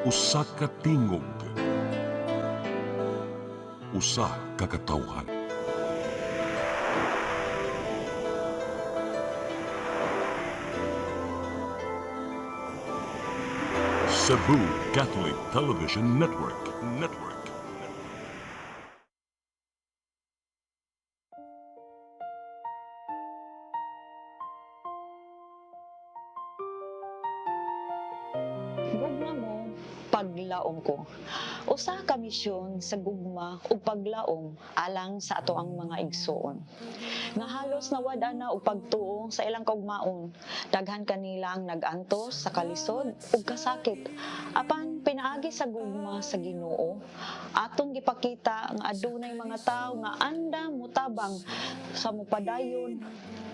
Usa ka tingog, usa ka katawhan. Cebu Catholic Television Network. Gugma mo, paglaom ko. Usa ka misyon sa gugma ug paglaom alang sa ato ang mga igsoon. Nga halos nawada na og pagtuo sa ilang kaugmaon, daghan kanila ang nag-antos sa kalisod ug kasakit. Apan pinaagi sa gugma sa Ginoo, atong gipakita nga adunay mga tawo nga andam mutabang sa mupadayon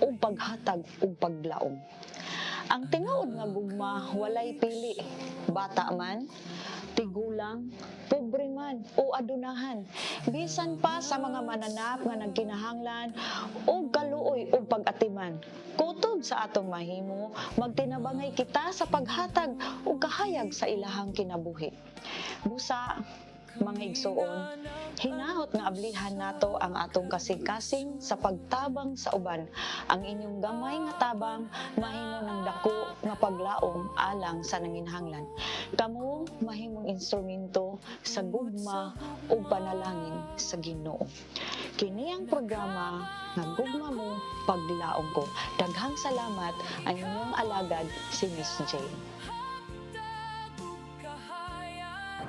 ug paghatag ug paglaom. Ang tinuod nga gugma walay pili, bata man, tigulang, pobre man o adunahan, bisan pa sa mga mananap nga nagkinahanglan o kaluoy o pag-atiman. Kutob sa atong mahimo, magtinabangay kita sa paghatag o kahayag sa ilahang kinabuhi. Busa, mga igsoon, hinahot nga ablihan nato ang atong kasing-kasing sa pagtabang sa uban. Ang inyong gamay nga tabang mahimo ng dako nga paglaom alang sa nanginhanglan. Kamo mahimong instrumento sa gugma o panalangin sa Ginoo. Kini ang programa nga Gugma Mo, Paglaom Ko. Daghang salamat, ang inyong alagad si Miss Jane.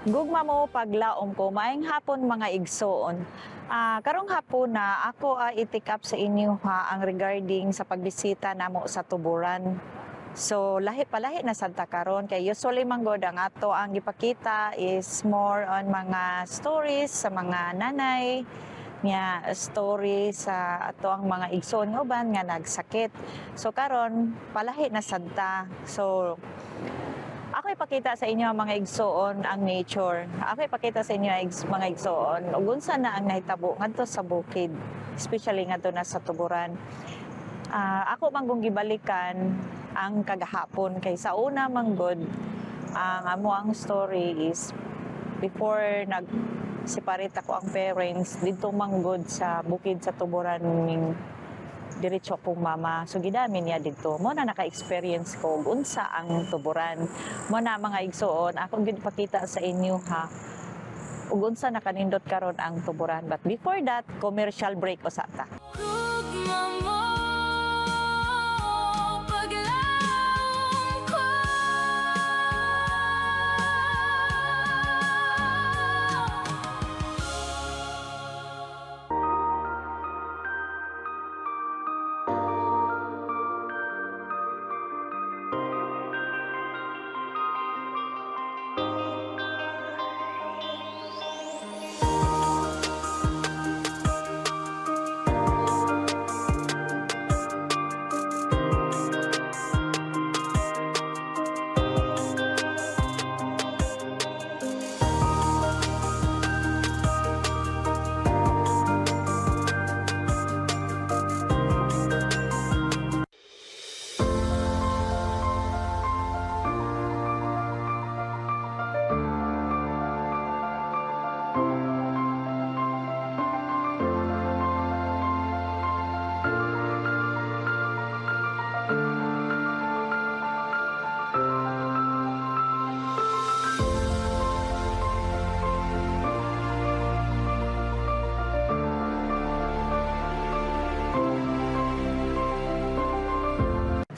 Gugma mo, paglaom ko, maayong hapon mga igsoon. Karong hapon na ako itikap sa inyo ang regarding sa pagbisita namo sa tuburan. So lahi na sadta karon kay usually manggod ang ato ang gipakita is more on mga stories sa mga nanay nga story sa ato ang mga igsoon nga uban nga nagsakit. So karon palahi na sadta. So ako ipakita sa inyo ang mga igsoon ang nature. Ako ipakita sa inyo ang mga igsoon ug unsa na ang nahitabo ngadto sa bukid, especially ngadto na sa tuburan. Ako manggong gibalikan ang kagahapon kay sa una manggod ang amo ang story is before nag-separate ako ang parents dito manggod sa bukid sa tuburan ning diretso akong mama. So gidami niya dito. Mo na naka-experience ko unsa ang tuburan. Mo na mga igsoon, akong ginpakita sa inyo ha. Ug unsa nakanindot karon ang tuburan. But before that, commercial break usata.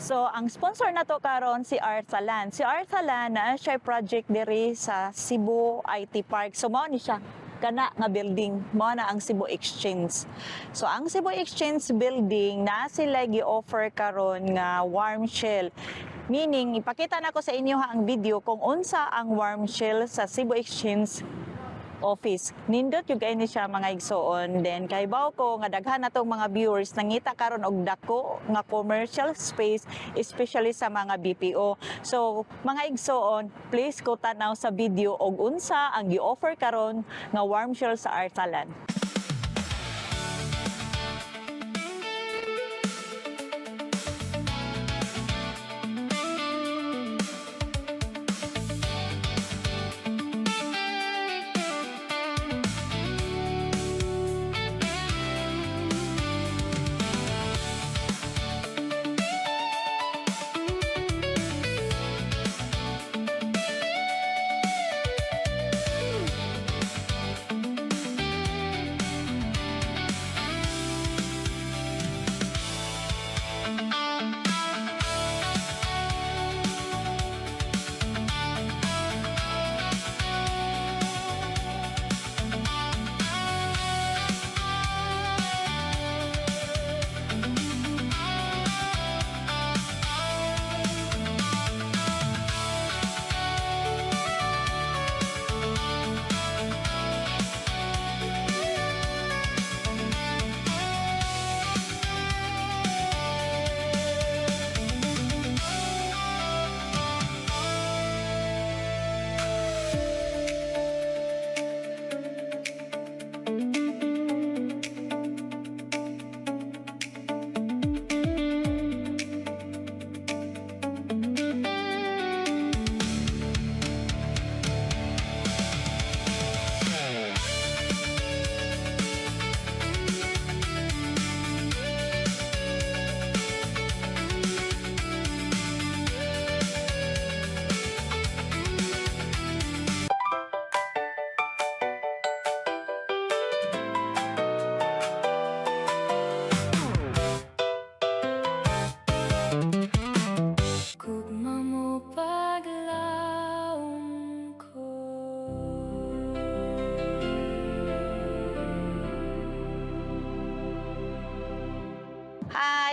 So, ang sponsor na to karon si Arthalan. Si Arthalan na siya project diri sa Cebu IT Park. So, mao ni siya kana nga building, mao na ang Cebu Exchange. So, ang Cebu Exchange building na sila gi-offer karon nga warm shell. Meaning, ipakita na ko sa inyo ang video kung unsa ang warm shell sa Cebu Exchange office. Nindot yung kayo siya mga igsoon. Then kay baw ko nga daghan na tong mga viewers nangita karon og dako nga commercial space especially sa mga BPO. So mga igsoon, please ko tanaw sa video og unsa ang gi-offer karon nga warm shell sa Arthalan.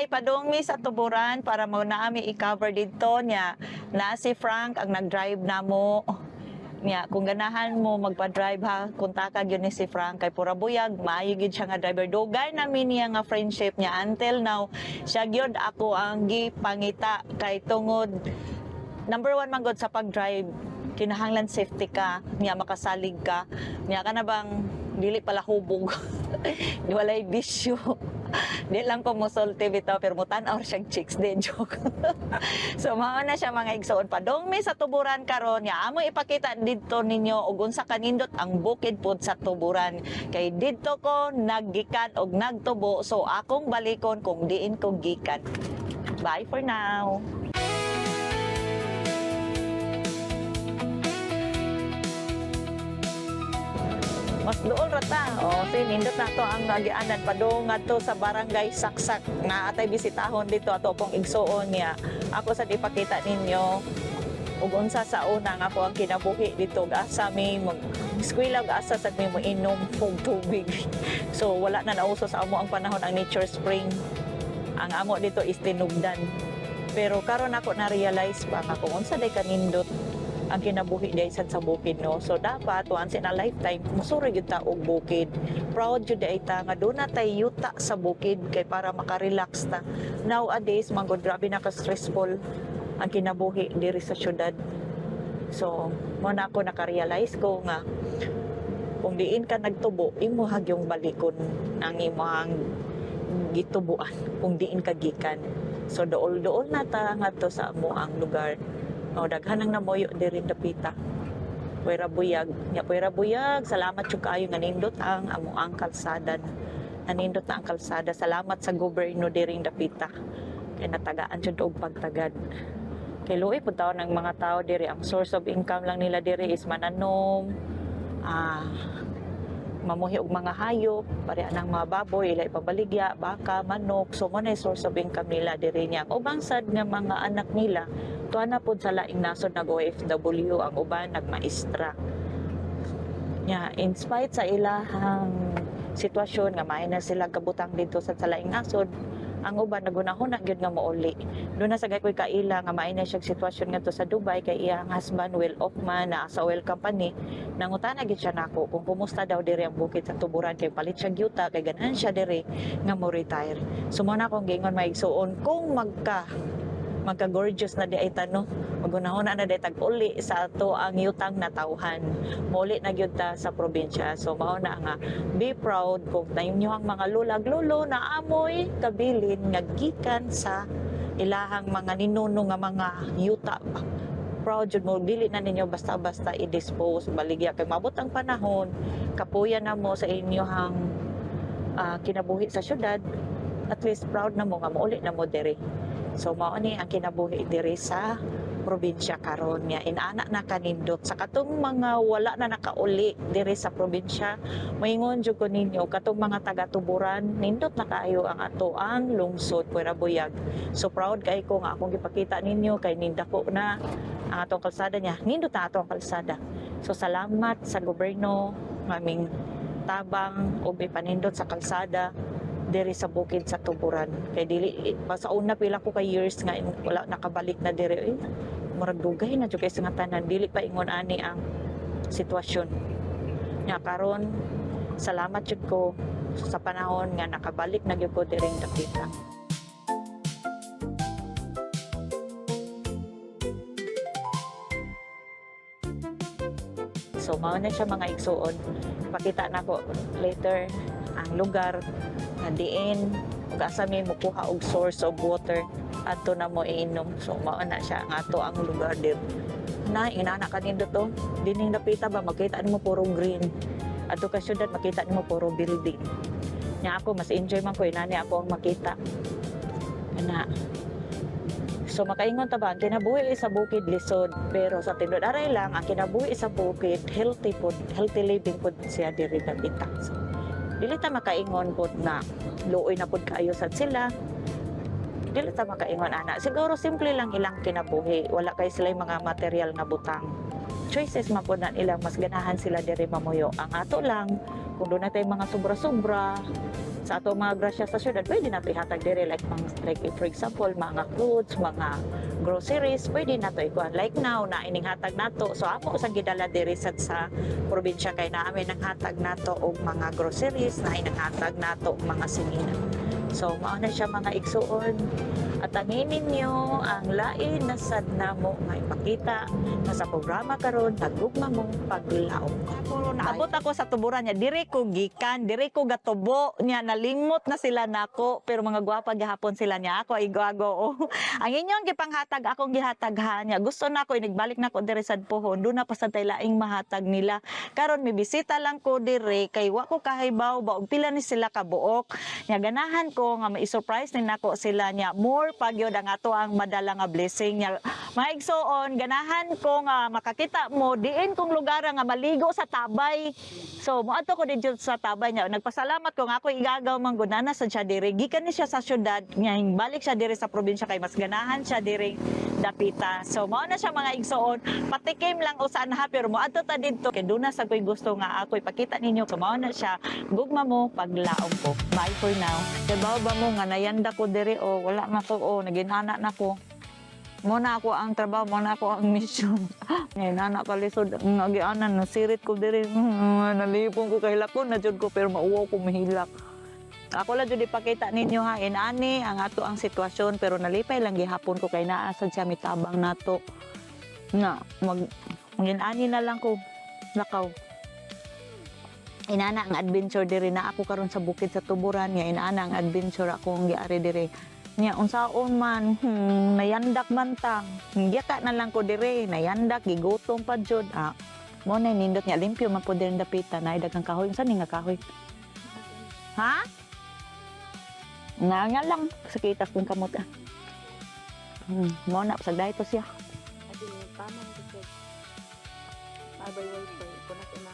Hi, padung mi sa tuburan para mo naami i-cover dito niya. Na si Frank ang nag-drive na mo. Niya, kung ganahan mo magpa-drive ha, kontakag yun ni si Frank kay pura buyag, maayo gid siya nga driver. Dugay namin niya nga friendship niya until now. Siya gyud ako ang gipangita kay tungod number one man gud sa pag-drive. Kinahanglan safety ka, niya makasalig ka. Niya ka na bang dili pala hubog. Di walay bisyo. Di lang ko musulti bitaw pero mutan-aw siyang chicks din joke. So mao na siya mga igsoon padong mi sa tuburan karon ya amo ipakita didto ninyo og unsa kanindot ang bukid pod sa tuburan kay didto ko naggikan og nagtubo so akong balikon kung diin ko gikan. Bye for now. Mas dool rata. O, nindot na to ang nagianan padung ngadto sa barangay Saksak nga atay bisitahon dito ato pong igsuon niya. Ako sa ipakita ninyo ug unsa sa una nga ako ang kinabuhi dito asa mi eskwela asa sa mi mo inom og tubig. So wala na nauso sa amo ang panahon ang nature spring. Ang amo dito is tinugdan. Pero karon ako na-realize ba nga kung unsa day kanindot ang kinabuhi day sa bukid no. So dapat once in a lifetime musuri gyud ta og bukid. Proud jud ay ta nga do na tay yuta sa bukid kay para makarelax ta. Nowadays manggod grabe na ka stressful ang kinabuhi diri sa syudad. So mo na ako naka-realize ko nga kung diin ka nagtubo imo hagyong balikon ang imong gitubuan kung diin ka gikan. So dool-dool na ta ngadto sa amo ang lugar. O daghan ang namoyo diri dapita. Puwera buyag, nya puwera buyag. Salamat jud kaayo nga nindot ang amo ang kalsada. Nanindot na ang kalsada. Salamat sa gobyerno diri dapita. Kay natagaan jud og pagtagad. Kay luoy pud taon ng mga tao diri ang source of income lang nila diri is mananom, mamuhi og mga hayop, pare anang mga baboy, ilay pabaligya, baka, manok, so mo na source of income nila diri niya. Ubang sad nga mga anak nila, tuwa na po sa laing nasod nag-OFW, ang uban nagmaestra. Nya, in spite sa ilahang sitwasyon nga may na sila kabutang dito sa laing nasod, ang uban nagunahon na gyud nga mauli. Doon na sa koy kaila nga may na siyang sitwasyon ngadto sa Dubai kay iyang husband well off man na sa oil company. Nangutana gyud siya nako kung kumusta daw diri ang bukid sa tuburan kay palit siya gyuta kay ganahan siya diri nga mo retire. Sumo na akong gingon maigsuon kung magka-gorgeous na di ay tanong. Magunahon na di tag-uli sa ato ang yutang na tauhan. Muli na gyud ta sa probinsya. So mao na nga be proud kung tayo ang mga lulag-lulo na amoy kabilin nga gikan sa ilahang mga ninuno nga mga yuta. Proud jud mo dili na ninyo basta-basta i-dispose baligya kay mabot ang panahon kapuyan na mo sa inyohang kinabuhi sa syudad. At least proud na mo nga mauli na mo diri. So mao ni ang kinabuhi diri sa probinsya karon niya inana na kanindot sa katong mga wala na nakauli diri sa probinsya moingon jud ko ninyo katong mga taga-tuburan nindot na kaayo ang ato ang lungsod Puwera Buyag. So proud kay ko nga akong gipakita ninyo kay nindako na ang atong kalsada niya nindot na atong kalsada. So salamat sa gobyerno maming tabang og ipanindot sa kalsada diri sa bukid sa tuburan kay dili sa una pila ko kay years nga wala nakabalik na diri murag dugay na jud kay sa tanan dili pa ingon ani ang sitwasyon nya karon salamat jud ko sa panahon nga nakabalik na gyud ko diri dapita. So mao na siya mga igsuon pakita na ko later ang lugar nga diin ug asa mi mokuha og source of water adto na mo iinom. So mao na siya nga ato ang lugar dir. Na inana kanindot to dining napita ba makita nimo puro green. Adto ka syudad makita nimo puro building. Nya ako mas enjoy man ko inani ako ang makita. Ana. So makaingon ta ba ang kinabuhi sa bukid lisod pero sa tinud aray lang ang kinabuhi sa bukid healthy food, healthy living food siya diri dapita. So, dili ta makaingon pod na luoy na pod kaayo sad sila. Dili ta makaingon ana. Siguro simple lang ilang kinabuhi. Wala kay sila mga material nga butang. choices man po na ilang mas ganahan sila diri mamuyo. Ang ato lang kung doon natin mga sobra-sobra sa ato mga grasya sa syudad, pwede nato ihatag diri like for example mga clothes, mga groceries, pwede nato ikuan. Like now na ining hatag nato. So ako sa gidala diri sa probinsya kay naami nang hatag nato og mga groceries na inang hatag nato og mga sinina. So mao na siya mga igsuon. At anginin niyo ang lain na sad namo nga ipakita na sa programa karon nagugma mo paglaom. Ako naabot ako sa tuburan niya, diri ko gikan, diri ko gatubo niya, nalimot na sila nako, pero mga gwapa gihapon sila niya, ako ay gwago. Oh. Ang inyong gipanghatag akong gihataghan niya. Gusto na ko inigbalik na ko diri sad pohon, do na pa sa laing mahatag nila. Karon mi bisita lang ko diri kay wa ko kahibaw ba og pila ni sila kabuok. Nya ganahan ko nga mai-surprise ni nako sila niya. More pagyod ang ato ang madala nga blessing niya. Maigsoon ganahan ko nga makakita mo diin kong lugar nga maligo sa Tabay. So moadto ko didto sa Tabay niya. Nagpasalamat ko nga ako igagaw man gunana sa siya diri. Gikan ni siya sa syudad, nya balik siya diri sa probinsya kay mas ganahan siya diri dapita. So mao na siya mga igsoon. Patikim lang usan ha pero moadto ta didto kay duna sa ko'y gusto nga ako ipakita ninyo kay mao na siya. Gugma mo paglaom ko. Bye for now. Kay ba mo nga nayanda ko diri o wala na ko o naginhana na ko. Muna ako ang trabaho, muna ako ang mission. Ngayon, anak kalisod, ang agianan, nasirit ko diri, nalipong ko kay lakon na jud ko, pero mauwa ko mahilak. Ako lang jud ipakita ninyo ha, inani ang ato ang sitwasyon, pero nalipay lang gihapon ko kay naasad siya mitabang nato. Na, mag-inani na lang ko, lakaw. Inana ang adventure diri na ako karon sa bukid sa Tuburan, nga inana ang adventure ako ang giari diri. Nya unsaon man nayandak man ta giyaka na lang ko dire nayandak gigutom pa jud mo na nindot nya limpyo man po dire dapita na daghang kahoy unsa ni nga kahoy ha nga lang sakita kung kamot mo na sa dayto siya adi tama mo jud abay wifi kunat ina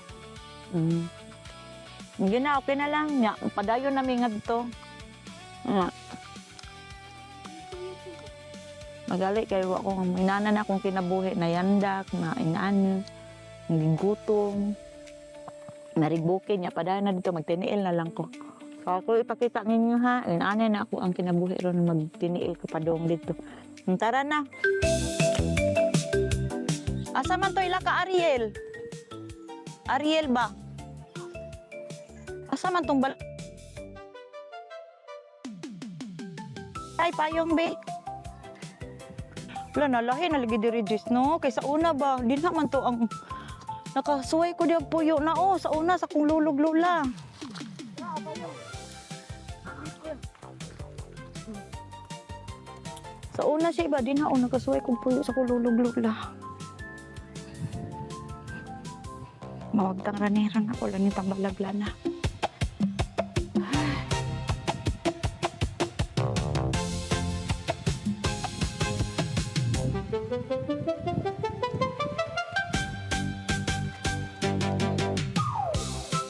gina okay na lang nya padayon nami ngadto magali kay wa ko inana na akong kinabuhi na yandak na inaan gutom narigbukin niya padayon na dito magtiniil na lang ko. So ako ipakita ninyo ha inana na ako ang kinabuhi ron magtiniil ko padong dito. Tara na. Asa man to ila ka Ariel? Ariel ba? Asa man tong ay payong be. Wala na lahi na lagi diri Jis no kay sa una ba di na man to ang nakasuway ko di ang puyo na sa una sa kong lulog lula. Sa una siya iba di na nakasuway kong puyo sa kong lulog lula. Mawagtang raniran ako lang itang balagla na.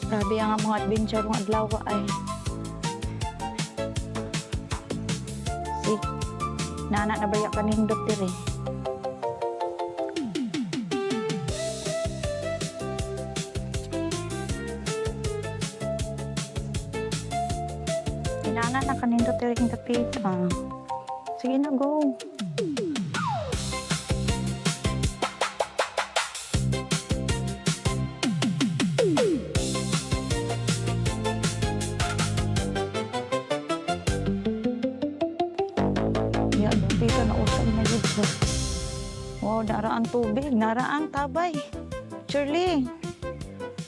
Grabe ang mga adventure ng adlaw ay. Si nana na baya kanindot diri. Nana na kanindot diri ang tapita. Sige na go. Wow, naraang tubig, naraang tabay. Shirley,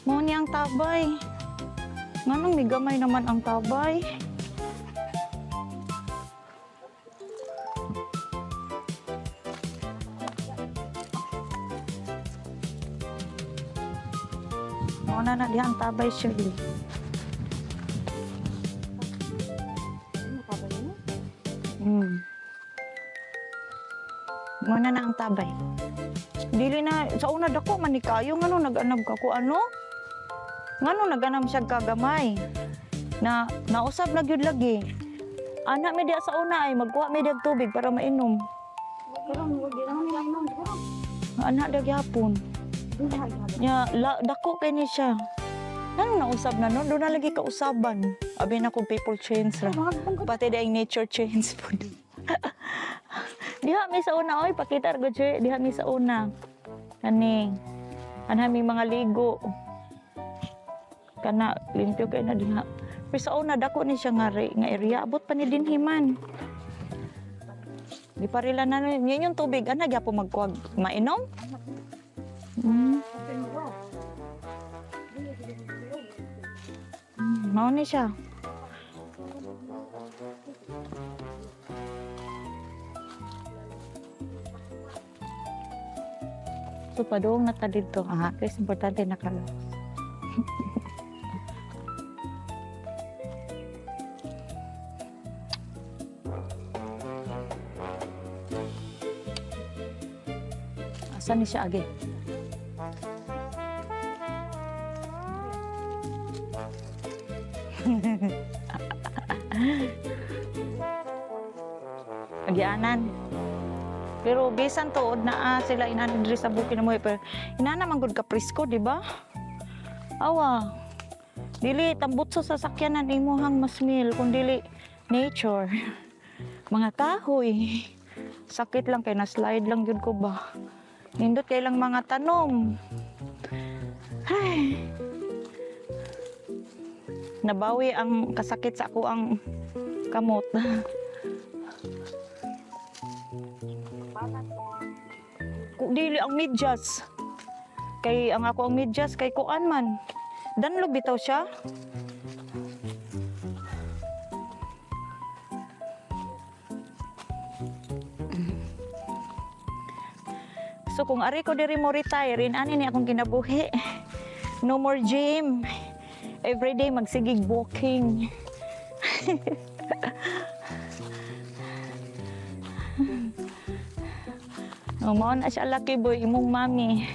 mo ni ang tabay. Nganong may gamay naman ang tabay? Mo na diha ang tabay, Shirley. Muna na ang tabay. Dili na, sa una dako man ni kayo, ngano nag-anab ka ko ano? Ngano nag-anab siya kagamay? Na nausab na gyud lagi. Anak mi diya sa una ay magkuha mi diya tubig para mainom. Anak diya gyapon. Dako kay ni siya. Ano nausab na no? Doon na lagi kausaban. Abi na kung people change ra. Pati daing nature change po. Diha mi sa una oy, pakita ra gud siya. Diha mi sa una. Kani. Anami mga ligo. Kana limpyo kay na diha. Pero sa una dako ni siya nga area abot pa ni dinhiman. Di pa rila na yun yung tubig. Ano po magkuwag mainom? Mao ni siya. So padung na ta dito. Kasi importante nakalawas. Asan ni siya agi? Agianan. Pero bisan tuod na sila inanin diri sa bukid mo pero inana man gud ka presko, di ba? Awa. Dili tambot sa sasakyanan imuhang masmil kun dili nature. Mga kahoy. Sakit lang kay na slide lang gyud ko ba. Nindot kay lang mga tanom. Ay. Nabawi ang kasakit sa ako ang kamot. Dili ang medyas. Kay ang ako ang medyas kay kuan man. Danlog bitaw siya. So kung ari ko diri mo retire, ani ni akong kinabuhi. No more gym. Every day magsigig walking. No, mao na siya lucky boy, imong mami.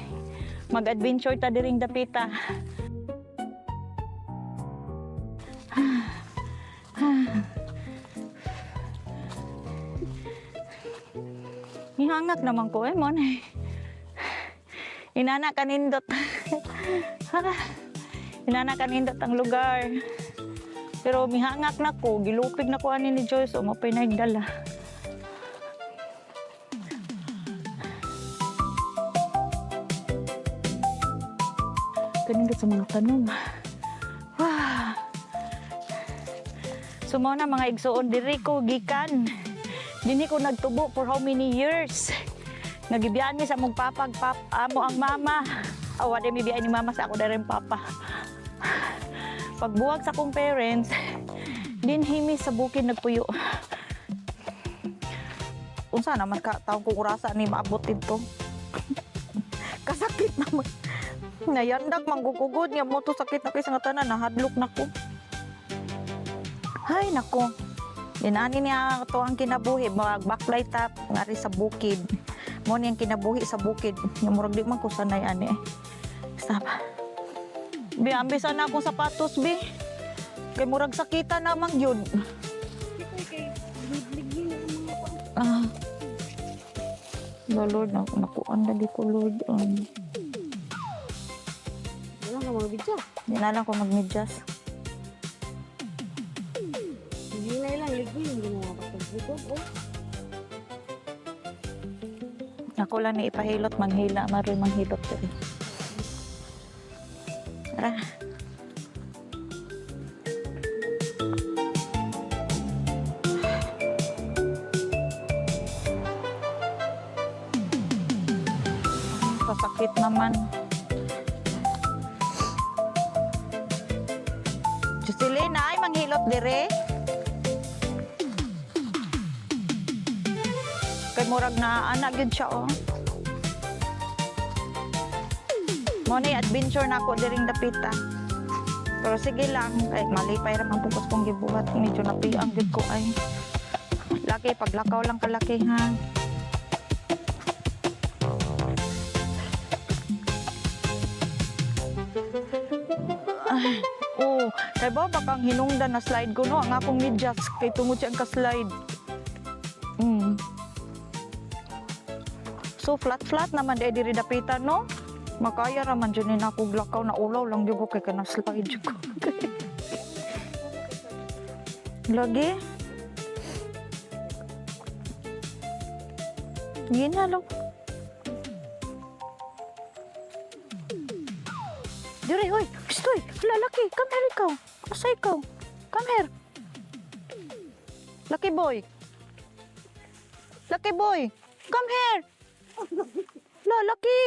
Mag-adventure ta diring dapita. Hihangak naman ko mon. Inana kanindot. Inana kanindot ang lugar. Pero mihangak na ko, gilupig na ko ani ni Joyce o mapay na igdala. Kanindot sa mga tanom. Wow. So mao na mga igsuon diri ko gikan. Dini ko nagtubo for how many years? Nagibiyan ni sa mong amo ang mama. Awa de mi biyan ni mama sa ako daring papa. Pagbuwag sa akong parents, dinhimi sa bukid nagpuyo. Unsa naman ka taong kung urasa ni maabot dito? Kasakit naman. Nayandak manggugugod niya mo to sakit na kay sa tanan nahadlok nako. Hay nako. Dinani niya to ang kinabuhi backlight up ngari sa bukid. Mo niyang kinabuhi sa bukid. Nga murag di man ko sanay ani. Stop. Bi ambis na akong sapatos bi. Kay murag sakita namang yun. Lord, nakuan lagi ko Lord. Wala ka mag-medyas. Di na lang ko mag-medyas. Hindi na ilang ligwin. Hindi na makapagbuto. Ako lang ni ipahilot, manghila, maroy manghilot diri. Tara. Sakit naman. Juscelina, ay manghilot dire. Kay murag na anak gyud siya oh. Mo ni adventure na ako diring dapita. Pero sige lang, kay malipay ra man pugos kong gibuhat, medyo napiang gyud ko ay. Laki paglakaw lang kalaki ha. Ay, oh, kay ba bakang hinungdan na slide ko no, ang akong medyas kay tungod siya ang ka-slide. So flat naman diri dapitan no. Makaya raman dyan na ako glakaw na ulaw lang yung kay kanaslide ko. Lagi? Gina lang. Diri, hoy! Pistoy! Lalaki! Come here ikaw! Asa ikaw? Come here! Lucky boy! Lucky boy! Come here! Lucky!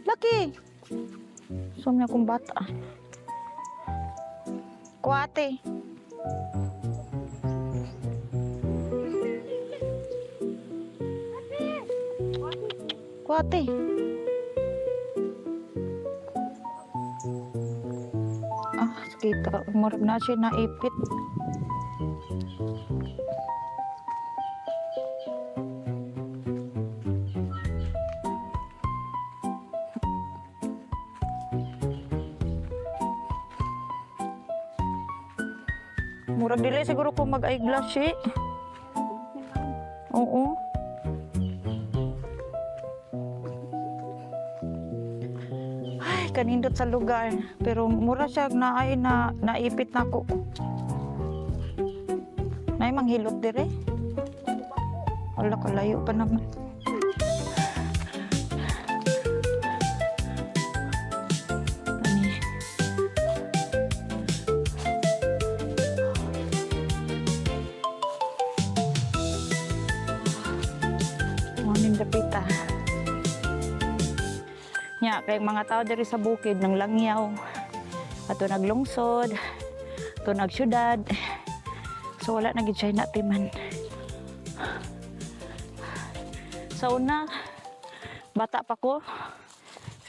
Lucky! Sumya akong bata. Kuwate. Kuwate. Ah, kita. Murag na siya naipit. Murag dili siguro ko mag-eyeglass eh. Oo. Ay, kanindot sa lugar. Pero mura siya naay na naipit na ko. Nay manghilot dire. Wala kalayo pa naman. Ani. Morning dapita. Nya kay mga tao diri sa bukid nang langyaw. Ato naglungsod, ato nagsyudad. So wala na gid siya natiman. Sa una, bata pa ko.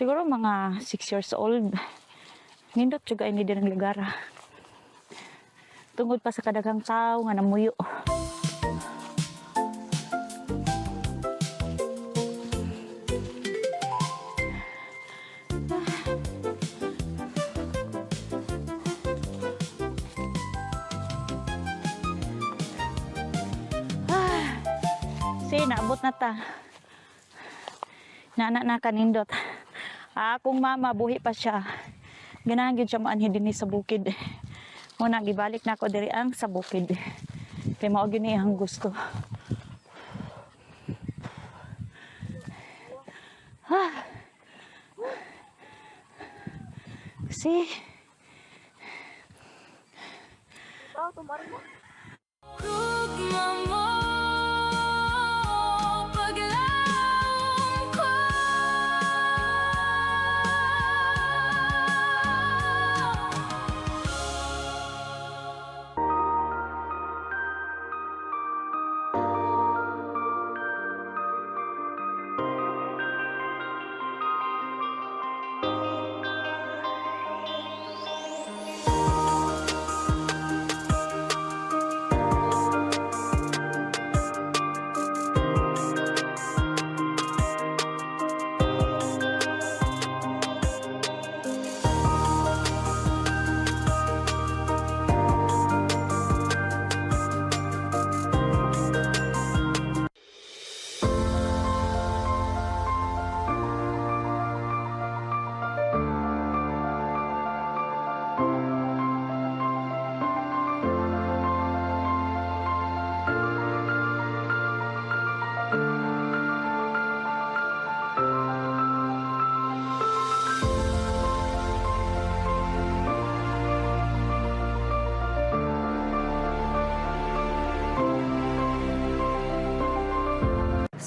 Siguro mga 6 years old. Nindot juga ini din ang lugar. Tungod pa sa kadaghang tao nga namuyo. Naabot na ta. Nana na kanindot. Akong mama buhi pa siya. Ganahan gyud siya maanhi dinhi sa bukid. Muna gibalik na ako diri ang sa bukid. Kay mao gyud ni ang gusto. Kasi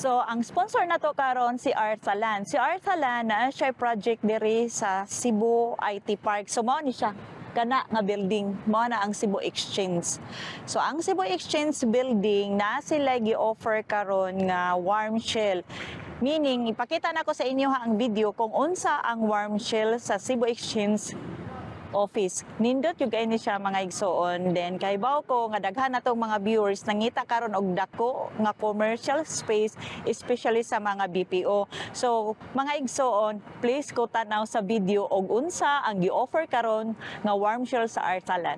So, ang sponsor na to karon si Arsalan. Si Arsalan na siya project diri sa Cebu IT Park. So, mao ni siya kana nga building, mao na ang Cebu Exchange. So, ang Cebu Exchange building na sila gi-offer karon nga warm shell. Meaning, ipakita na ko sa inyo ang video kung unsa ang warm shell sa Cebu Exchange office. Nindot yung kaini siya mga igsoon. Then kay baw ko nga daghan natong mga viewers nangita karon og dako nga commercial space especially sa mga BPO. So mga igsoon, please ko tanaw sa video og unsa ang gi-offer karon nga warm shell sa Arsalan.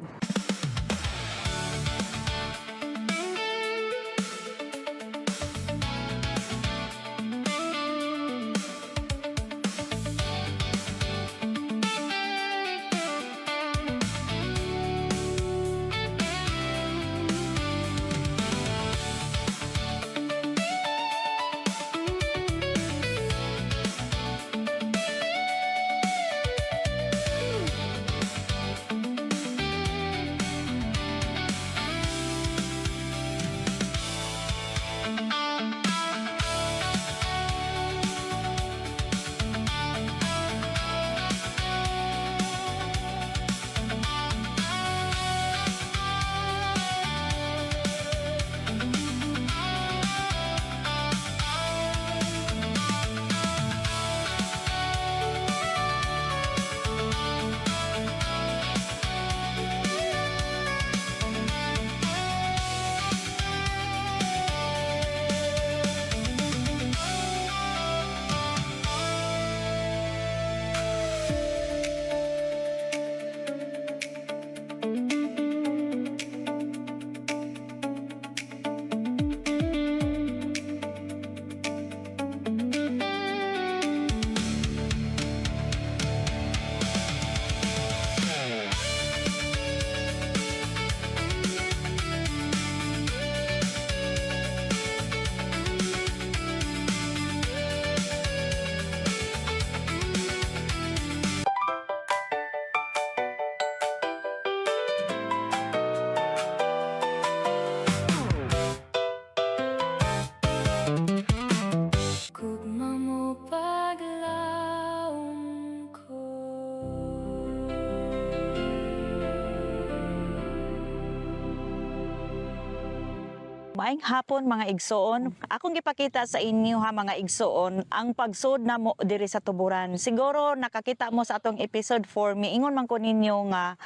Maayong hapon mga igsoon. Akong gipakita sa inyo ha mga igsoon ang pagsud namo diri sa tuburan. Siguro nakakita mo sa atong episode 4 miingon man ko ninyo nga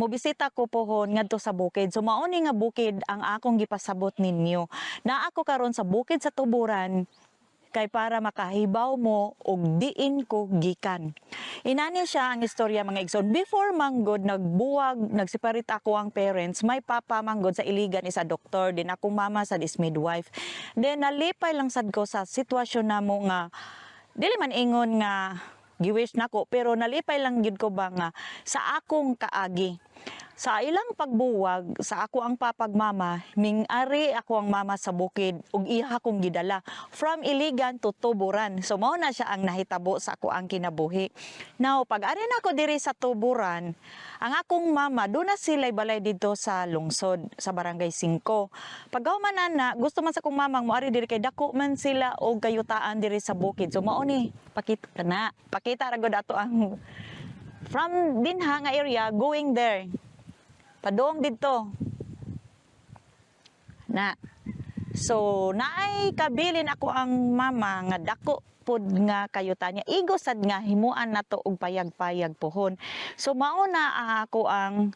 mobisita ko pohon ngadto sa bukid. So mauni nga bukid ang akong gipasabot ninyo. Na ako karon sa bukid sa tuburan kay para makahibaw mo og diin ko gikan. Inani siya ang istorya mga igsoon. Before manggod nagbuwag, nagseparate ako ang parents, may papa manggod sa Iligan isa doktor, din ako mama sa is midwife. Then nalipay lang sad ko sa sitwasyon namo nga dili man ingon nga giwish nako pero nalipay lang gid ko ba nga sa akong kaagi. Sa ilang pagbuwag, sa ako ang papagmama, ming-ari ako ang mama sa bukid ug iya akong gidala from Iligan to Tuburan. So mao na siya ang nahitabo sa ako ang kinabuhi. Now, pag-ari na ako diri sa Tuburan, ang akong mama, doon na sila balay dito sa lungsod, sa Barangay 5. Pag man na, gusto man sa akong mamang moari diri kay dako man sila og kayutaan diri sa bukid. So mao ni, pakita ra gud ato ang from dinha nga area going there. Padong dito. Na. So, naay kabilin ako ang mama nga dako pod nga kayutan niya. Igo sad nga himuan nato og payag-payag pohon. So, mao na ako ang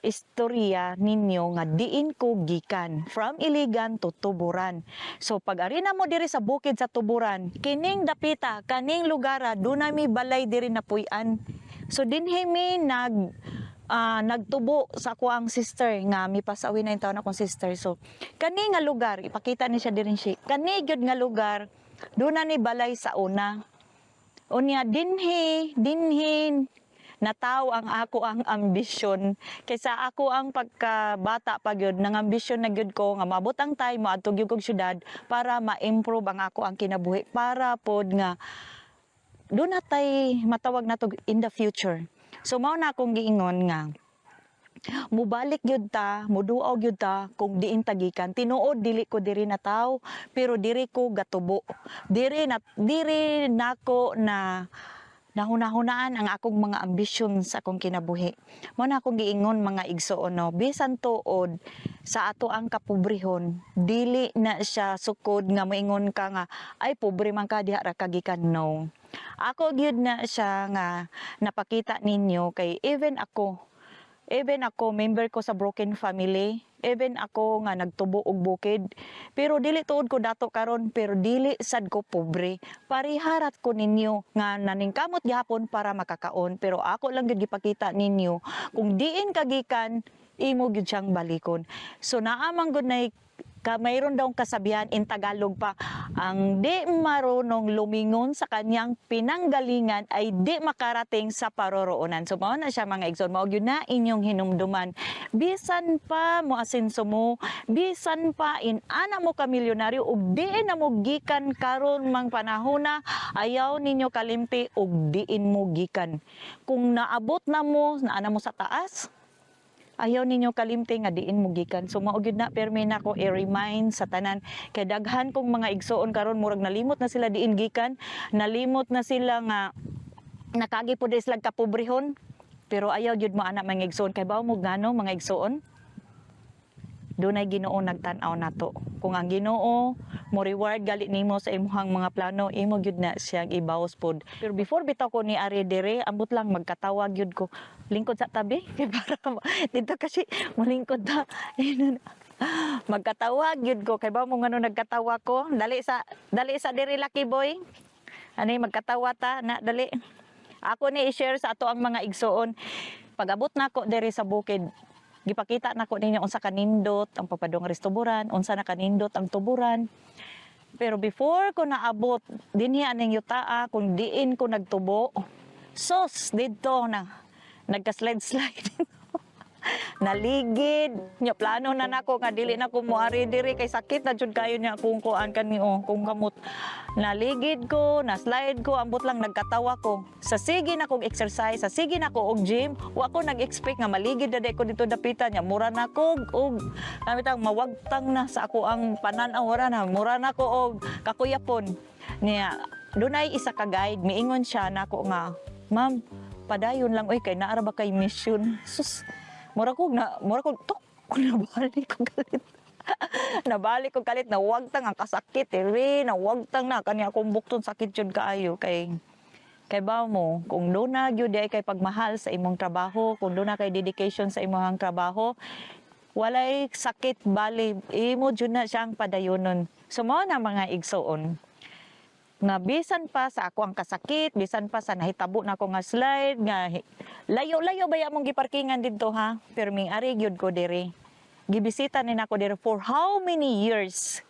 istorya ninyo nga diin ko gikan from Iligan to Tuburan. So pag arena mo diri sa bukid sa Tuburan, kining dapita, kaning lugara, doon mi balay diri na puy-an. So dinhi mi nagtubo sa ako ang sister nga mi pasawi na yung taon akong sister. So kani nga lugar ipakita ni siya diri siya kani gyud nga lugar doon na ni balay sa una unya dinhi nataw ang ako ang ambisyon kaysa ako ang pagkabata pa gyud nang ambisyon na gyud ko nga maabot ang time moadto gyud kog syudad para ma-improve ang ako ang kinabuhi para pod nga doon natay matawag nato in the future. So mao na akong giingon nga mubalik gyud ta, muduaw gyud ta kung diin tagikan. Tinuod dili ko diri nataw, pero diri ko gatubo. Diri nako na nahuna-hunaan ang akong mga ambisyon sa akong kinabuhi. Mao na akong giingon mga igsoon no, bisan tuod sa ato ang kapobrehon, dili na siya sukod nga moingon ka nga ay pobre man ka diha ra kagikan no. Ako gyud na siya nga napakita ninyo kay even ako member ko sa broken family, even ako nga nagtubo og bukid, pero dili tuod ko dato karon pero dili sad ko pobre. Pariharat ko ninyo nga naningkamot gyapon para makakaon, pero ako lang gyud gipakita ninyo kung diin kagikan imo gyud siyang balikon. So naamang gud na mayroon daw kasabihan in Tagalog pa, ang di marunong lumingon sa kanyang pinanggalingan ay di makarating sa paroroonan. So mao na siya mga igsoon, mao gyud na inyong hinumduman. Bisan pa mo asenso mo, bisan pa ana mo ka milyonaryo ug diin na mo gikan karon mang panahona, ayaw ninyo kalimti ug diin mo gikan. Kung naabot na mo, naana mo sa taas, ayaw ninyo kalimti nga diin mo gikan. So mao gyud na permi nako i-remind sa tanan kay daghan kong mga igsoon karon murag nalimot na sila diin gikan, nalimot na sila nga nakagi pod sila kapobrehon, pero ayaw gyud mo ana mga igsoon kay bawo mo ngano mga igsoon. Dunay Ginoo nagtan-aw nato. Kung ang Ginoo mo reward gali nimo sa imong mga plano, imo gyud na siyang ibawas pod. Pero before bitaw ko ni ari dire, ambot lang magkatawag gyud ko lingkod sa tabi kay para dito kasi malingkod ta. Magkatawag gyud ko kay ba mo ngano nagkatawa ko? Dali sa dire Lucky Boy. Ani magkatawa ta na dali. Ako ni i-share sa ato ang mga igsoon. Pag-abot nako dire sa bukid, gipakita nako ninyo unsa kanindot ang papadong restoburan, unsa na kanindot ang tuburan. Pero before ko naabot dinhi aning yutaa kung diin ko nagtubo, sos didto na nagka-slide. Naligid nya plano na nako nga dili na ko moari diri kay sakit na jud kayo niya kung kuan kaniyo kung kamot. Naligid ko, na slide ko, ambot lang nagkatawa ko. Sa sige na kong exercise, sa sige na ko og gym, wa ko nag-expect nga maligid na ko dito dapitan niya. Mura na ko og namitang mawagtang na sa ako ang panan-aw na. Mura na ko og kakuyapon. Niya, dunay isa ka guide, miingon siya nako nga, "Ma'am, padayon lang oy kay naara ba kay mission." Sus, mura ko tok ko na bali ko galit. Nabalik ko kalit na wag tang ang kasakit na wag tang na kanya akong bukton sakit jud kaayo kay ba mo kung doon na gyud ay kay pagmahal sa imong trabaho, kung doon na kay dedication sa imong trabaho, walay sakit bali imo jud na siyang padayonon. So mao na mga igsoon nga bisan pa sa ako ang kasakit, bisan pa sa nahitabo na ako nga slide nga layo-layo baya mong giparkingan didto ha, pero ming ari gyud ko diri. Gibisita ni nako diri for how many years?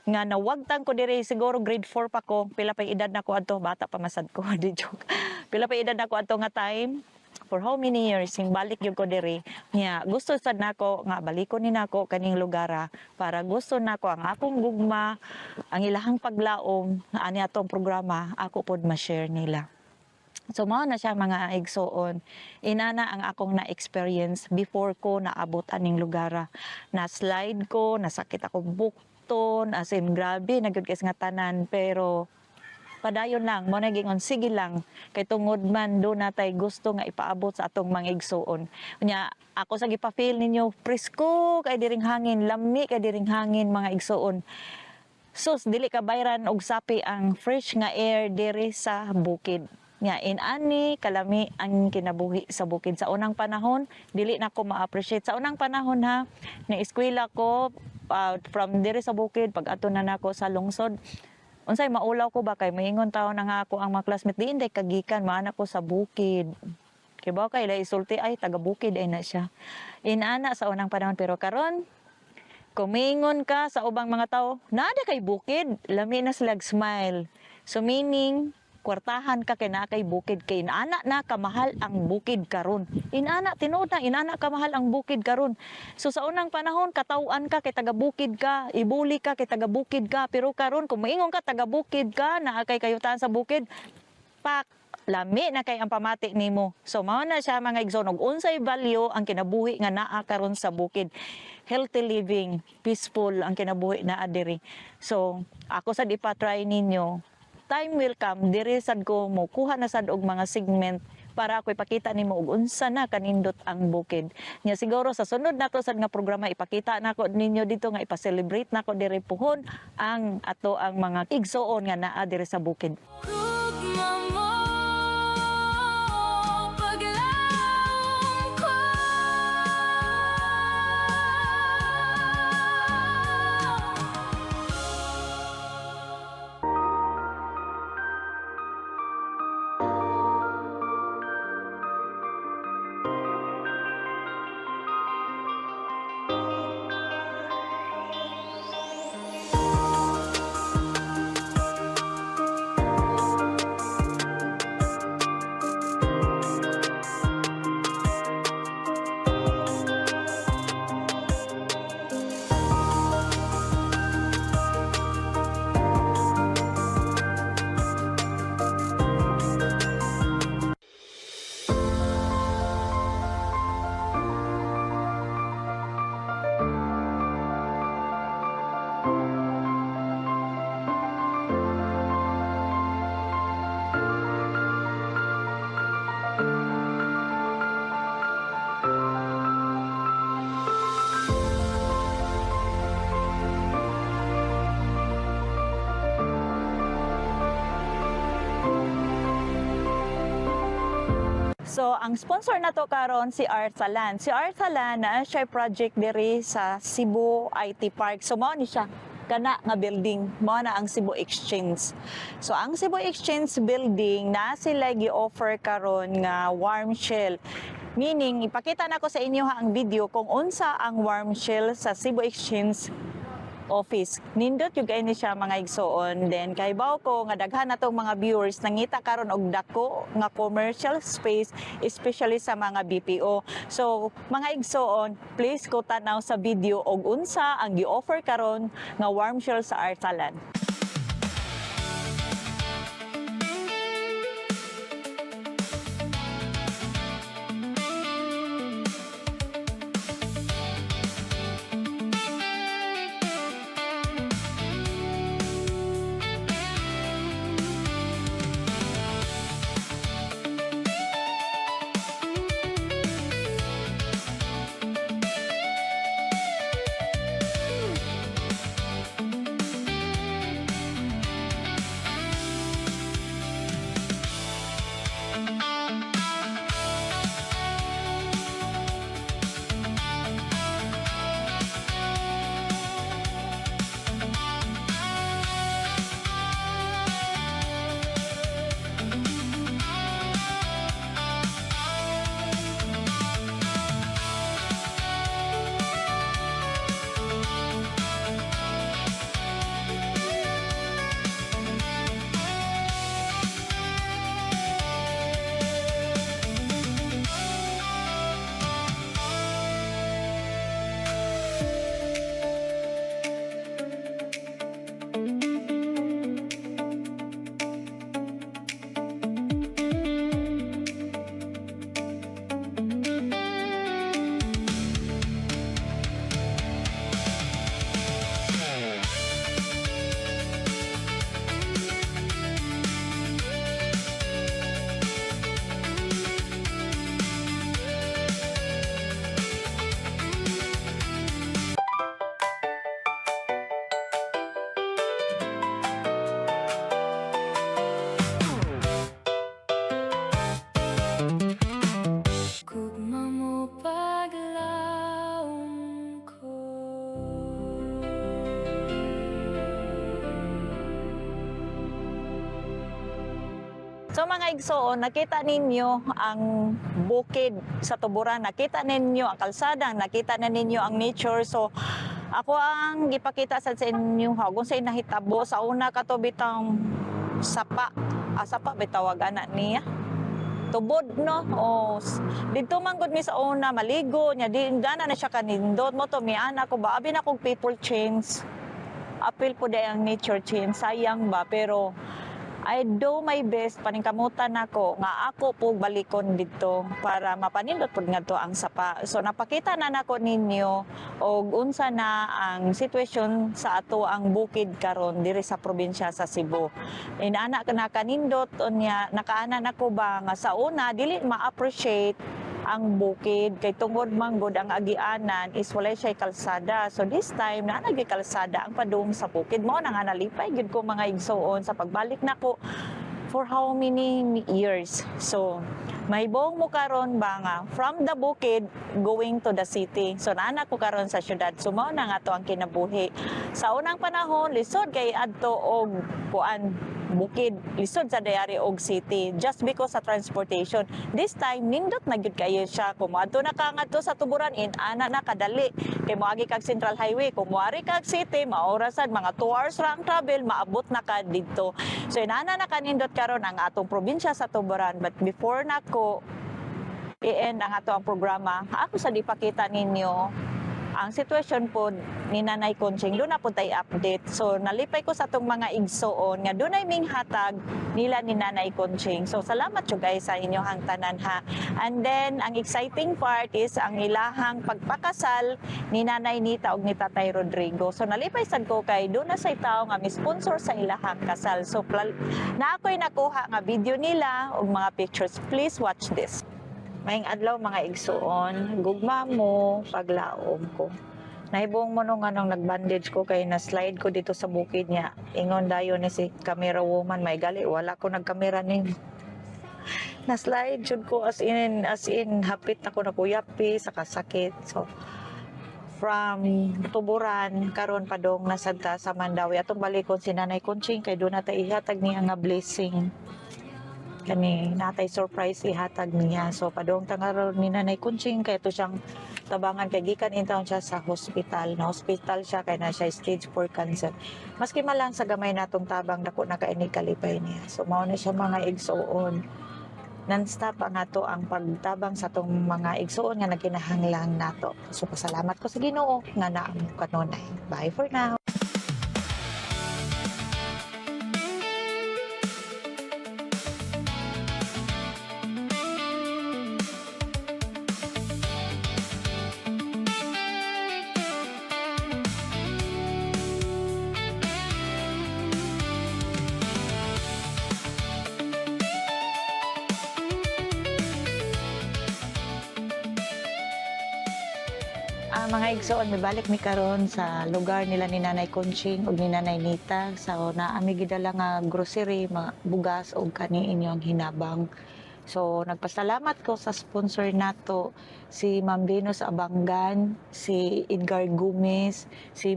Nga nawagtang ko diri siguro grade 4 pa ko, pila pa edad nako adto, bata pa masad ko, di joke. Pila pa edad nako adto nga time. For how many years sing balik gyud ko diri. Nya gusto sad nako nga balikon ni nako kaning lugar para gusto nako ang akong gugma, ang ilahang paglaom nga ani atong programa ako pod ma-share nila. So mao na siya mga igsoon. Inana ang akong na-experience before ko naabot aning lugar. Na slide ko, nasakit ako bukton, as in grabe nagyud kay nga tanan, pero padayon lang mo nagingon sige lang kay tungod man do natay gusto nga ipaabot sa atong mga igsoon. Nya ako sa gipa-feel ninyo presko kay diring hangin, lami kay diring hangin mga igsoon. Sus dili ka bayran og sapi ang fresh nga air diri sa bukid. Nga inani kalami ang kinabuhi sa bukid sa unang panahon, dili na ko ma-appreciate sa unang panahon ha. Na eskwela ko from diri sa bukid pag ato na nako sa lungsod. Unsay maulaw ko ba kay moingon taon na nga ako ang mga classmate diin day kagikan maana ko sa bukid. Kay ba kay lay isulti ay taga bukid ay na siya. Inana sa unang panahon pero karon kumingon ka sa ubang mga tao, nada kay bukid, lami na sila smile. So meaning kwartahan ka kay na kay bukid kay inana na kamahal ang bukid karon. Inana tinuod na inana kamahal ang bukid karon. So sa unang panahon kataw-an ka kay taga bukid ka, ibuli ka kay taga bukid ka, pero karon kung moingon ka taga bukid ka, naa kay kayutan sa bukid, pak lami na kay ang pamati nimo. So mao na siya mga igsoon og unsay value ang kinabuhi nga naa karon sa bukid. Healthy living, peaceful ang kinabuhi naa diri. So ako sad ipa-try ninyo. Time will come, diri sad ko mo kuha na sad og mga segment para ako ipakita nimo og unsa na kanindot ang bukid. Nya siguro sa sunod nato sad nga programa ipakita nako ninyo dito nga ipa-celebrate nako diri puhon ang ato ang mga igsoon nga naa diri sa bukid. So, ang sponsor na to karon si Arsalan. Si Arsalan na siya project diri sa Cebu IT Park. So, mao ni siya kana nga building, mao na ang Cebu Exchange. So, ang Cebu Exchange building na sila gi-offer karon nga warm shell. Meaning, ipakita na ko sa inyo ang video kung unsa ang warm shell sa Cebu Exchange office. Nindot yung kayo siya mga igsoon. Then kay baw ko nga daghan na tong mga viewers nangita karon og dako nga commercial space especially sa mga BPO. So mga igsoon, please ko tanaw sa video og unsa ang gi-offer karon nga warm shell sa Arsalan. So mga igsoon, nakita ninyo ang bukid sa tuburan, nakita ninyo ang kalsada, nakita na ninyo ang nature. So ako ang gipakita sa inyo kung sa nahitabo sa una kato bitang sapa. Sapa bitawag ana niya. Tubod no. O dito man gud mi sa una maligo nya di dana na siya kanindot mo to mi ana ko ba abi na kog people change. Apil po day ang nature change sayang ba pero I do my best paningkamutan ako nga ako po balikon dito para mapanindot pud ngadto ang sapa. So napakita na nako ninyo og unsa na ang sitwasyon sa ato ang bukid karon diri sa probinsya sa Cebu. Inana ka na kanindot unya nakaana nako ba nga sa una dili ma-appreciate ang bukid kay tungod manggod ang agianan is walay siya kalsada. So this time na nagi kalsada ang padung sa bukid mo nang nalipay gid ko mga igsoon sa pagbalik nako for how many years. So may buong mo karon ba nga from the bukid going to the city. So naanak ko karon sa syudad. So mao na nga to ang kinabuhi. Sa unang panahon lisod kay adto og kuan bukid lisod sa dayari og city just because sa transportation. This time nindot na gyud kayo siya kung moadto na ka ngadto sa tuburan in ana na kadali kay moagi kag Central Highway kung moari kag city maorasan mga 2 hours ra ang travel maabot na ka didto. So inana na kanindot karon ang atong probinsya sa tuburan but before nako i-end ang ato ang programa ako sa dipakita ninyo ang sitwasyon po ni Nanay Conching, doon na po tayo update. So, nalipay ko sa itong mga igsoon nga doon ay ming hatag nila ni Nanay Conching. So, salamatyo guys sa inyong tanan ha. And then, ang exciting part is ang ilahang pagpakasal ni Nanay Nita o ni Tatay Rodrigo. So, nalipay sad ko kay doon na sa tao nga mi-sponsor sa ilahang kasal. So, na ako'y nakuha nga video nila o mga pictures. Please watch this. Maing adlaw mga igsuon, gugma mo paglaom ko. Nahibong mo nung anong nag-bandage ko kay na-slide ko dito sa bukid niya. Ingon dayon ni si camera woman, may gali, wala ko nagkamera ni. Na-slide jud ko as in hapit ako na kuyapi sa kasakit. So from tuburan karon padong nasagta sa Mandawi atong balikon si Nanay Conching kay doon natin ihatag niya nga blessing. Kani natay surprise ihatag niya. So padong tangaron ni Nanay Conching kay to siyang tabangan kay gikan intawon siya sa hospital. Na hospital siya kay na siya stage 4 cancer. Maski malang sa gamay natong tabang dako na kaini kalipay niya. So mao na siya mga igsuon. Non-stop ang ato ang pagtabang sa tong mga igsuon nga nagkinahanglang nato. So pasalamat ko sa Ginoo nga naamo kanunay. Bye for now. Mga igsoon, mibalik mi karon sa lugar nila ni Nanay Conching ug ni Nanay Nita. So naami gidala nga grocery, mga bugas ug kani inyong hinabang. So nagpasalamat ko sa sponsor nato si Ma'am Venus Abangan, si Edgar Gomez, si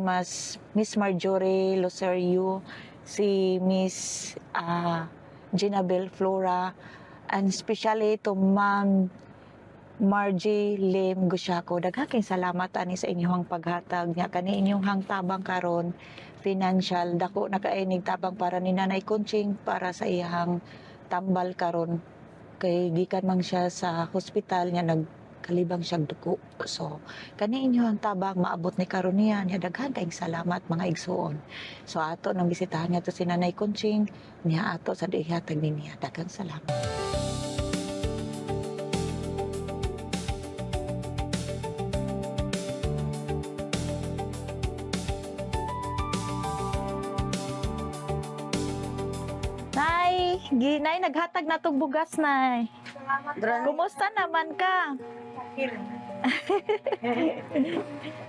Miss Marjorie Loserio, si Miss Ginabel Flora, and especially to Ma'am Margie Lim Gusyako. Daghang salamat ani sa inyong paghatag nya kani inyong tabang karon financial dako na kainig tabang para ni Nanay Conching para sa iyang tambal karon kay gikan man siya sa hospital nya nagkalibang siya dugo. So kani inyong tabang maabot ni karon niya nya daghang kaayong salamat mga igsuon. So ato nang bisitahan niya to si Nanay Conching nya ato sa dihatag niya daghang salamat. Ginay, naghatag na tong bugas na. Kumusta naman ka?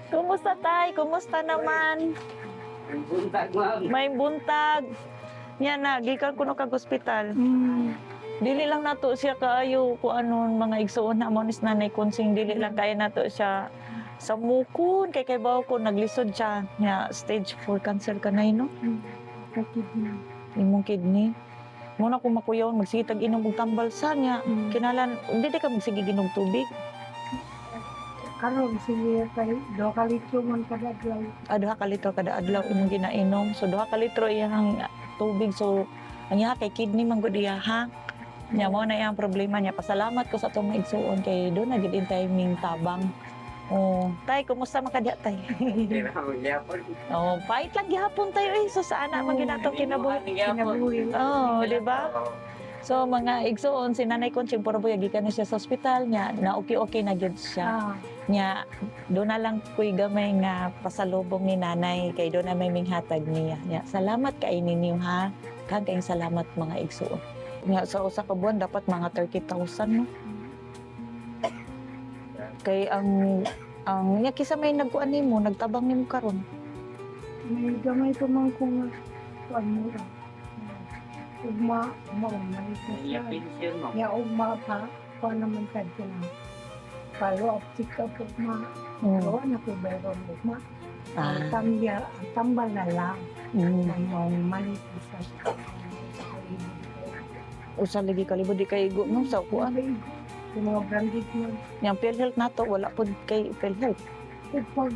Kumusta tay? Kumusta naman? May buntag. Yan na, gikan ko no kag ospital. Dili lang nato siya kaayo kung ano mga igsuon na mo ni Nanay Conching. Dili lang kaya nato siya sa mukon. Kay baw ko naglisod siya. Nga, stage 4 cancer ka na no? Imong kidney. muna ko makuyaw magsitag inom og tambal sa niya. Kinalan di ka magsige ginog tubig. Karon sige kay do ka litro man kada adlaw. Duha ka litro kada adlaw imong ginainom. So duha ka litro iyang tubig. So ang iya kay kidney man gud iya ha. Nya mo na iyang problema niya. Pasalamat ko sa atong maigsuon kay do na gid in timing tabang. Oh, tay, kumusta man ka diha tay? Oh, pait lang gihapon tayo eh. So sa ana man ginatong kinabuhi. Kinabuhi. Oh, di ba? So mga igsuon si Nanay Conching puro buya gikan na siya sa ospital niya na okay na gyud siya. Nya do na lang kuy gamay nga pasalubong ni Nanay kay do na may minghatag niya. Nya salamat kay ninyo ha. Kagayong salamat mga igsuon. Nya sa usa ka buwan dapat mga 30,000 no. Kay ang nya kisa may nagkuan nimo nagtabang nimo karon. May gamay pa man ko nga kuan mo ra. Ugma siya. Ya ugma pa kuan naman kad ko na. Follow up check up ugma. Gawa na ko bayron ugma. Ang tambal na lang. Ang mali sa Usa lagi kalibod di kay igo no sa kuan. Yung mga branded mo. Yang PhilHealth nato wala pod kay PhilHealth. Pag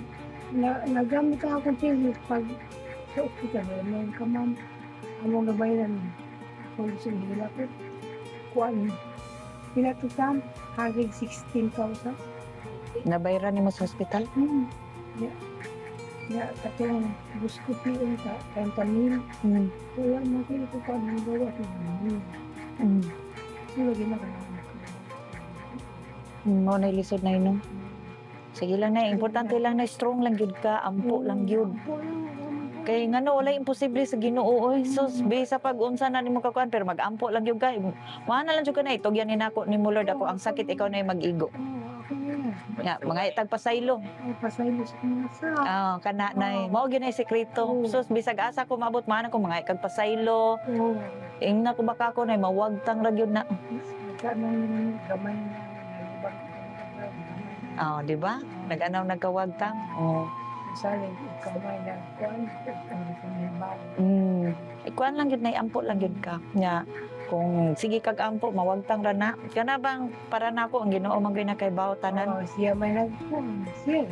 nagamit ka akong tingin, pag sa ospital, may ka ma'am, anong nabayaran mo? Kung gusto nila ko, kuhaan, pinatutan, hagig 16,000. Nabayaran nimo sa ospital? Ya, katong gusto piyon ka, 30,000. Wala mo kayo ko pa ng gawa. Wala ginagawa. Mo na ilisod na inom. Sige lang na, importante lang na strong lang gyud ka, ampo lang gyud. Kay ngano wala imposible sa Ginoo oy. Sus, bisa pag unsa na nimo kakuan pero mag-ampo lang gyud ka. Wa na lang jud ka na itugyan ni nako nimo Lord ako ang sakit ikaw na mag-igo. Ya, mga itag pasaylo. Pasaylo sa mga sa. Kana na mao gyud na sekreto. Sus, bisag asa ko maabot man ko mga ikag pasaylo. Ingna ko baka ko na mawagtang ra gyud na. Kanang gamay na. Di ba? Nag-anaw nagkawagtang. Saling ikaw may nagkuhan, ang sumibag. Ikuan lang yun na ampo lang yun ka. Nya, kung sige kag ampo, mawagtang ra na. Kana bang para na ako ang Ginoo man gyud na kay bawtanan. Siya may nagkuhan, siya.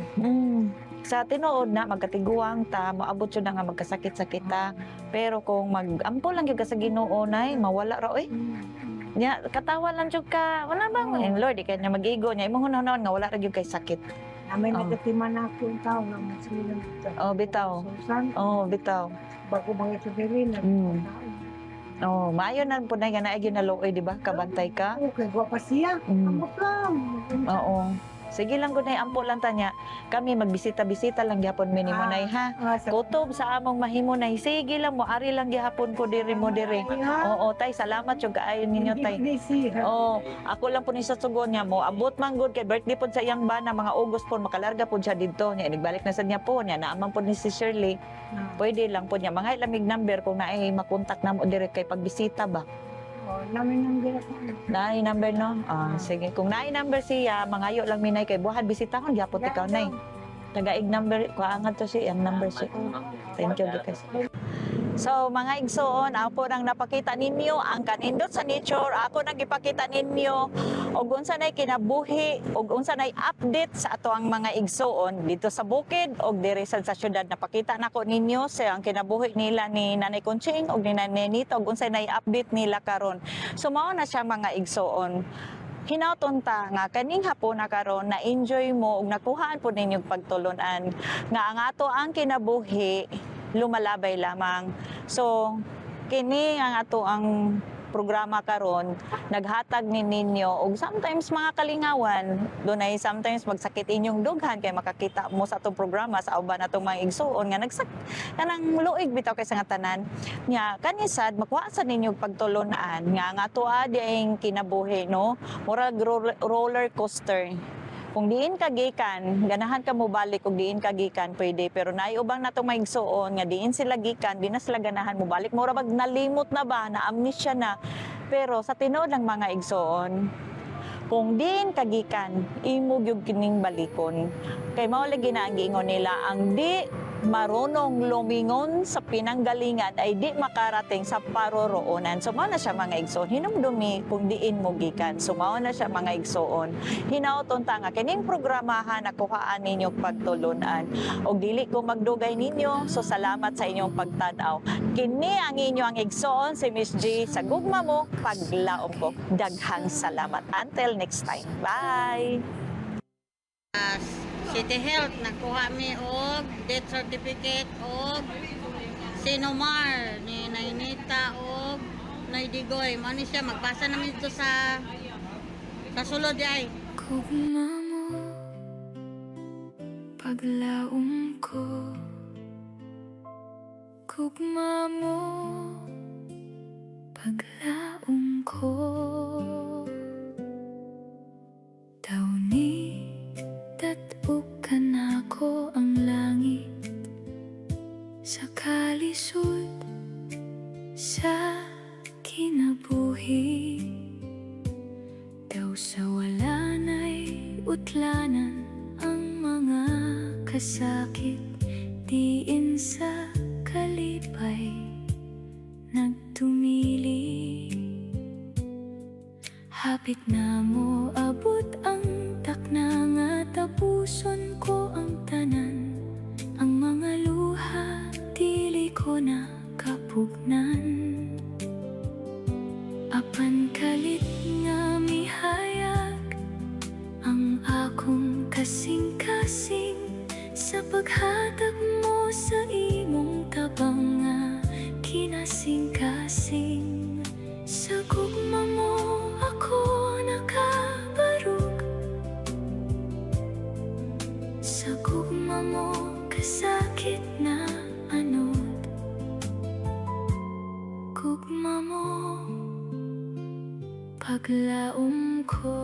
Sa tinuod na magkatiguang ta, maabot yun na nga magkasakit-sakit ta. Pero kung mag-ampo lang yun ka sa Ginoo nay, mawala ra oy. Nya katawa lang jud ka. Wala bang Lord, ikay na mag-igo nya imong hunahon nga wala ra jud kay sakit. May nagatiman na ako ang tao na masilang dito. Bitaw. Bitaw. Bago mga ito din Maayo na po na nga naay ginaloy, di ba? Kabantay ka. Okay, guwapa siya. Ambot lang. Oo. Sige lang gunay ampo lang tanya. Kami magbisita-bisita lang gyapon minimo nay ha. Kutob sa among mahimo nay. Sige lang mo ari lang gyapon ko diri mo diri. Oo, tay salamat jud kaayo ninyo tay. Ako lang po ni sa sugon niya mo. Abot man gud kay birthday pod sa iyang bana mga August po makalarga pod siya didto niya. Nagbalik na sa niya po niya naaman po ni si Shirley. Pwede lang po niya. Mga lamig number kung naay makontak namo diri kay pagbisita ba. Namin number ako. Naay number no? Sige. Kung naay number siya, mangayo lang minay kay buhat bisitahon gyapon ikaw nay. Tagaig number ko angat to siya, ang number siya. Thank you guys. So mga igsoon, ako nang napakita ninyo ang kanindot sa nature, ako nang ipakita ninyo og unsa nay kinabuhi og unsa nay update sa ato ang mga igsoon dito sa bukid og diri sa syudad. Napakita nako ninyo sa ang kinabuhi nila ni Nanay Conching og ni Nanay Nita og unsa nay update nila karon. So mao na siya mga igsoon. Hinauton ta nga kaning hapon na karon na enjoy mo ug nakuhaan po ninyong pagtulunan nga ang ato ang kinabuhi lumalabay lamang. So kini ang ato ang programa karon naghatag ni ninyo og sometimes mga kalingawan dunay sometimes magsakit inyong dughan kay makakita mo sa atong programa sa uban atong mga igsuon nga kanang luig bitaw kay sa nga tanan nya kanisad makuha sa ninyo pagtulunan nga ang ato ading kinabuhi no murag roller coaster. Kung diin ka gikan, ganahan ka mo balik kung diin ka gikan, pwede. Pero naiubang na itong maigsuon, nga diin sila gikan, di na sila ganahan mo balik. Mura bag nalimot na ba, na amnesia na. Pero sa tinuod ng mga igsuon, kung diin ka gikan, imog yung kining balikon. Kay mao lagi na ang giingon nila, ang di marunong lumingon sa pinanggalingan ay di makarating sa paroroonan. So mao na siya mga igsoon, hinumdumi kung diin mo gikan. So mao na siya mga igsoon. Hinaoton ta nga kining programahan nakuhaan ninyo pagtulunan. Og dili ko magdugay ninyo, so salamat sa inyong pagtan-aw. Kini ang inyong igsoon si Miss G sa Gugma Mo Paglaom Ko. Daghang salamat. Until next time. Bye. City Health nakuha mi og death certificate og Sinomar ni Nainita og Naidigoy. Mao ni siya magpasa namin ito sa sulod ay. Gugma mo, paglaom ko. Gugma mo, paglaom ko. Daw ni datukan ako ang langit sa kalisod sa kinabuhi. Daw sa wala na'y utlanan ang mga kasakit, diin sa kalipay nagtumili. Hapit na mo abot ang takna nga tapuson ko ang tanan. Ang mga luha dili ko na kapugnan. Apan kalit nga mihayag ang akong kasing-kasing sa paghatag mo sa imong tabang nga kinasing-kasing. Sa gugma mo ako nakabarug, sa gugma mo kasakit na anod. Gugma mo paglaom ko.